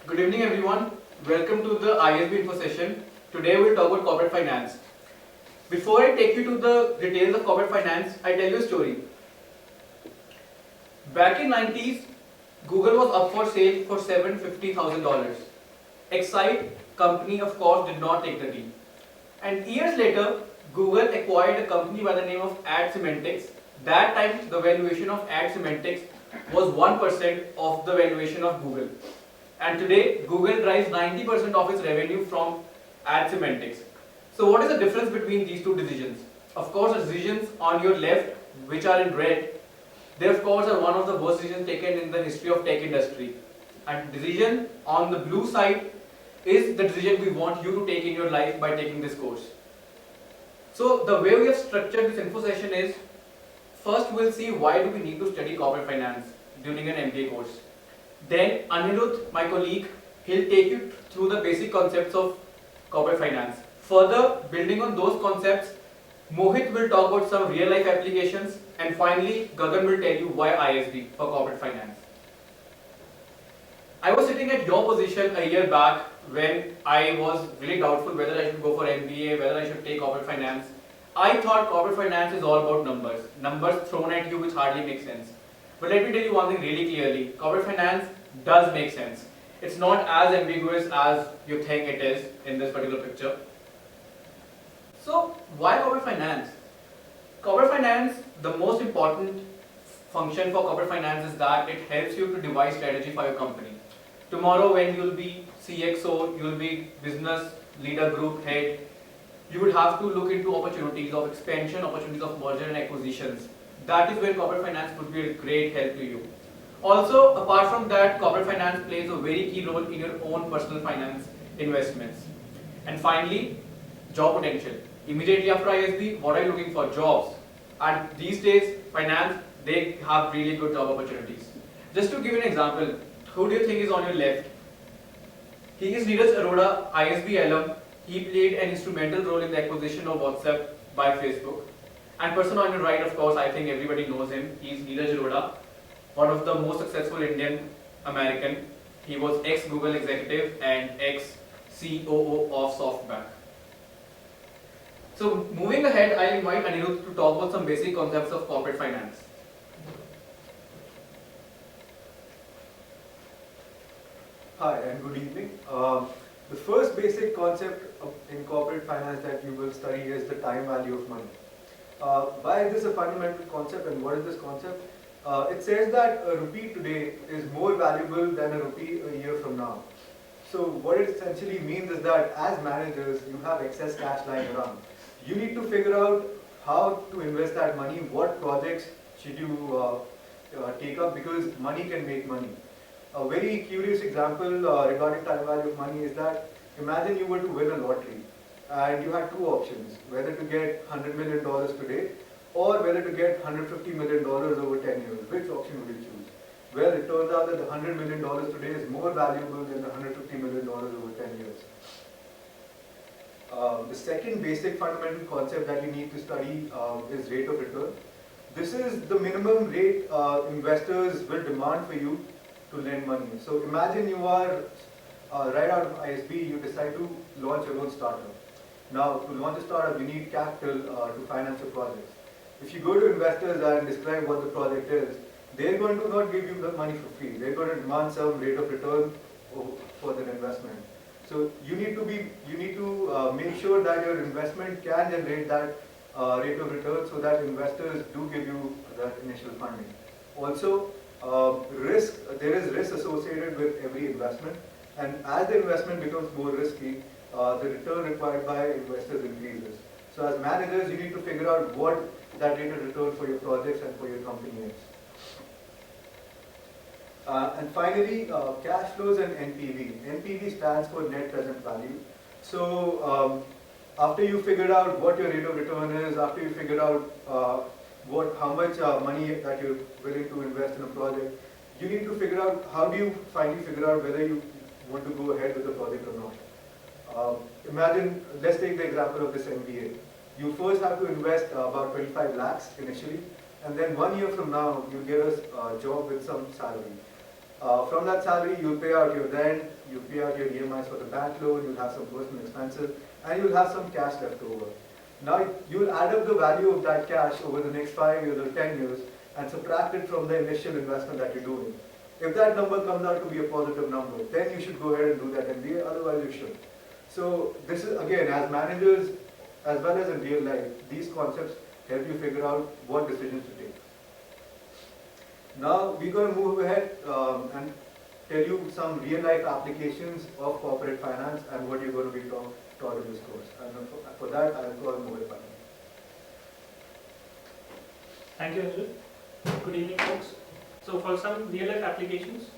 Good evening everyone. Welcome to the ISB info session. Today we'll talk about corporate finance. Before I take you to the details of corporate finance, I tell you a story. Back in 90s, Google was up for sale for $750,000. Excite company of course did not take the deal. And years later, Google acquired a company by the name of AdSemantics. That time the valuation of AdSemantics was 1% of the valuation of Google. And today, Google drives 90% of its revenue from AdSemantics. So what is the difference between these two decisions? Of course, the decisions on your left, which are in red, they of course are one of the worst decisions taken in the history of tech industry. And decision on the blue side is the decision we want you to take in your life by taking this course. So the way we have structured this info session is, first we'll see why do we need to study corporate finance during an MBA course. Then Anirudh, my colleague, he'll take you through the basic concepts of corporate finance. Further, building on those concepts, Mohit will talk about some real life applications, and finally Gagan will tell you why ISB for corporate finance. I was sitting at your position a year back when I was really doubtful whether I should go for MBA, whether I should take corporate finance. I thought corporate finance is all about numbers thrown at you which hardly make sense. But let me tell you one thing really clearly, corporate finance does make sense. It's not as ambiguous as you think it is in this particular picture. So why corporate finance? Corporate finance, the most important function for corporate finance is that it helps you to devise strategy for your company. Tomorrow when you'll be CXO, you'll be business leader group head, you would have to look into opportunities of expansion, opportunities of merger and acquisitions. That is where corporate finance would be a great help to you. Also, apart from that, corporate finance plays a very key role in your own personal finance investments. And finally, job potential. Immediately after ISB, what are you looking for? Jobs. And these days, finance, they have really good job opportunities. Just to give you an example, who do you think is on your left? He is Neeraj Arora, ISB alum. He played an instrumental role in the acquisition of WhatsApp by Facebook. And person on your right, of course, I think everybody knows him. He is Neeraj Arora, one of the most successful Indian American. He was ex-Google executive and ex-COO of SoftBank. So moving ahead, I invite Anirudh to talk about some basic concepts of corporate finance. Hi and good evening. The first basic concept in corporate finance that you will study is the time value of money. Why is this a fundamental concept and what is this concept? It says that a rupee today is more valuable than a rupee a year from now. So what it essentially means is that as managers, you have excess cash lying around. You need to figure out how to invest that money, what projects should you take up, because money can make money. A very curious example regarding time value of money is that imagine you were to win a lottery and you had two options, whether to get $100 million today or whether to get $150 million over 10 years. Which option would you choose? Well, it turns out that the $100 million today is more valuable than the $150 million over 10 years. The second basic fundamental concept that you need to study is rate of return. This is the minimum rate investors will demand for you to lend money. So imagine you are right out of ISB, you decide to launch your own startup. Now, to launch a startup, you need capital to finance your projects. If you go to investors and describe what the project is, they're going to not give you the money for free. They're going to demand some rate of return for their investment. So you need to make sure that your investment can generate that rate of return so that investors do give you that initial funding. Also, there is risk associated with every investment, and as the investment becomes more risky, the return required by investors increases. So as managers, you need to figure out what that rate of return for your projects and for your company is. And finally, cash flows and NPV. NPV stands for net present value. So after you figured out what your rate of return is, after you figured out how much money that you're willing to invest in a project, you need to figure out how do you finally figure out whether you want to go ahead with the project or not. Imagine, let's take the example of this MBA. You first have to invest about 25 lakhs initially, and then 1 year from now, you get a job with some salary. From that salary, you'll pay out your rent, you'll pay out your EMIs for the bank loan, you'll have some personal expenses, and you'll have some cash left over. Now, you'll add up the value of that cash over the next 5 years or 10 years and subtract it from the initial investment that you're doing. If that number comes out to be a positive number, then you should go ahead and do that MBA, otherwise you should. So this is, again, as managers, as well as in real life, these concepts help you figure out what decisions to take. Now we're going to move ahead and tell you some real life applications of corporate finance and what you're going to be taught in this course. And for that, I'll call Mohit Pandey. Thank you, Anil. Good evening, folks. So for some real life applications,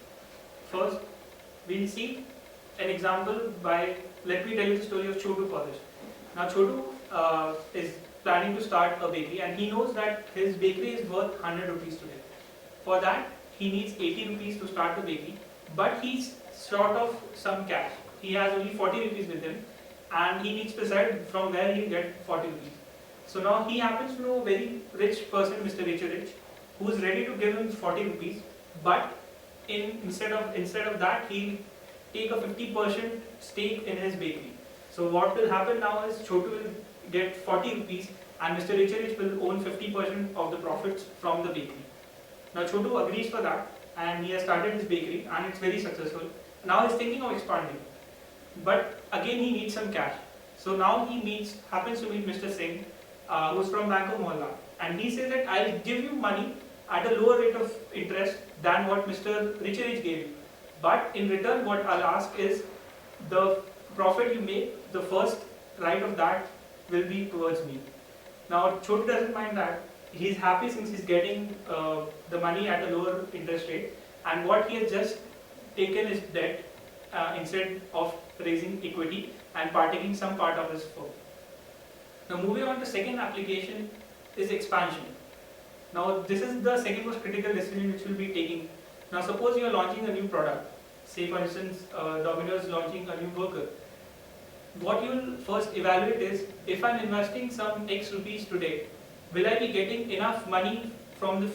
first we'll see an example by, let me tell you the story of Chotu for this. Now Chotu is planning to start a bakery and he knows that his bakery is worth 100 rupees today. For that, he needs 80 rupees to start the bakery, but he's short of some cash. He has only 40 rupees with him and he needs to decide from where he'll get 40 rupees. So now he happens to know a very rich person, Mr. Rich, who is ready to give him 40 rupees, but instead of that, he'll take a 50% stake in his bakery. So what will happen now is Chotu will get 40 rupees and Mr. Rich will own 50% of the profits from the bakery. Now Chotu agrees for that and he has started his bakery and it's very successful. Now he's thinking of expanding, but again he needs some cash. So now he happens to meet Mr. Singh, who's from Bank of Mohalla, and he says that I'll give you money at a lower rate of interest than what Mr. Rich gave you. But in return, what I'll ask is the profit you make, the first right of that will be towards me. Now Chotu doesn't mind that. He's happy since he's getting the money at a lower interest rate, and what he has just taken is debt instead of raising equity and partaking some part of his firm. Now moving on to second application is expansion. Now this is the second most critical decision which we'll be taking. Now suppose you are launching a new product, say for instance Domino's launching a new burger. What you will first evaluate is, if I'm investing some X rupees today, will I be getting enough money from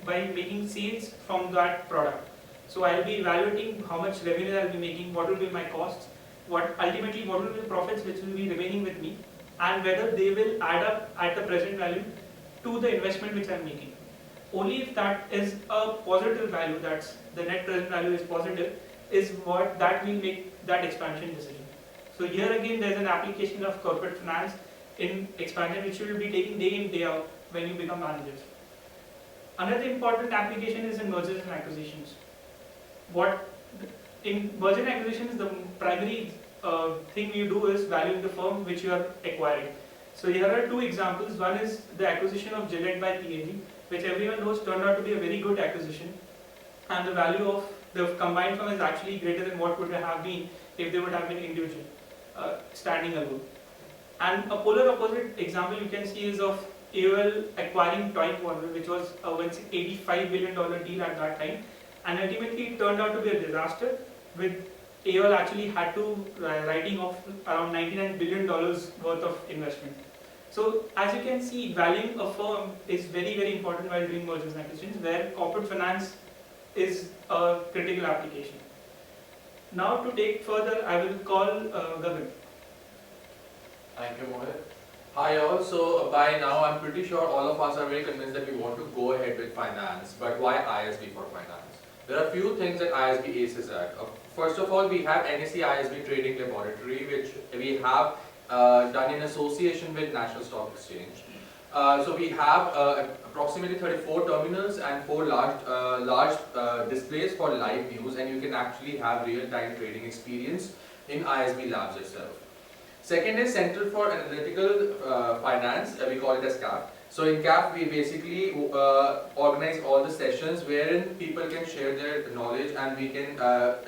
by making sales from that product? So I'll be evaluating how much revenue I'll be making, what will be my costs, what will be the profits which will be remaining with me, and whether they will add up at the present value to the investment which I'm making. Only if that is a positive value, that's the net present value is positive, is what that will make that expansion decision. So here again there's an application of corporate finance in expansion which you will be taking day in, day out when you become managers. Another important application is in mergers and acquisitions. In merger and acquisitions, the primary thing you do is valuing the firm which you are acquiring. So here are two examples. One is the acquisition of Gillette by P&G, which everyone knows turned out to be a very good acquisition, and the value of the combined firm is actually greater than what would have been if they would have been individual, standing alone. And a polar opposite example you can see is of AOL acquiring Time Warner, which was a $85 billion deal at that time, and ultimately it turned out to be a disaster, with AOL actually had to writing off around $99 billion worth of investment. So as you can see, valuing a firm is very, very important while doing mergers and acquisitions, where corporate finance is a critical application. Now to take further, I will call Gagan. Thank you, Mohit. Hi all. So by now I'm pretty sure all of us are very convinced that we want to go ahead with finance, but why ISB for finance? There are a few things that ISB aces at. First of all, we have NSE ISB Trading Laboratory, which we have done in association with National Stock Exchange. So we have approximately 34 terminals and 4 large displays for live news, and you can actually have real-time trading experience in ISB Labs itself. Second is Center for Analytical Finance, we call it as CAF. So in CAF, we basically organize all the sessions wherein people can share their knowledge, and we can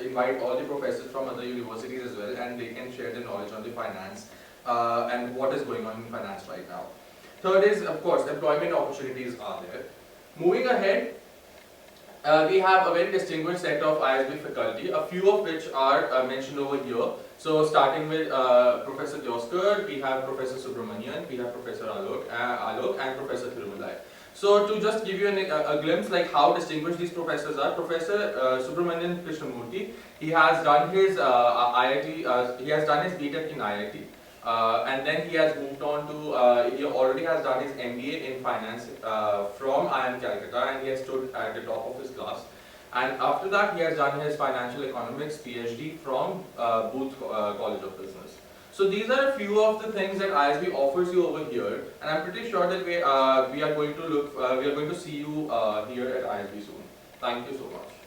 invite all the professors from other universities as well, and they can share their knowledge on the finance and what is going on in finance right now. Third is, of course, employment opportunities are there. Moving ahead, we have a very distinguished set of ISB faculty, a few of which are mentioned over here. So starting with Professor Dioskar, we have Professor Subramanian, we have Professor Alok and Professor Thirumalai. So to just give you a glimpse like how distinguished these professors are, Professor Subramanian Krishnamurthy, he has done his he has done his BTech in IIT. And then he has moved on to, he already has done his MBA in finance from IIM Calcutta, and he has stood at the top of his class. And after that, he has done his financial economics PhD from Booth College of Business. So these are a few of the things that ISB offers you over here, and I'm pretty sure that we are going to see you here at ISB soon. Thank you so much.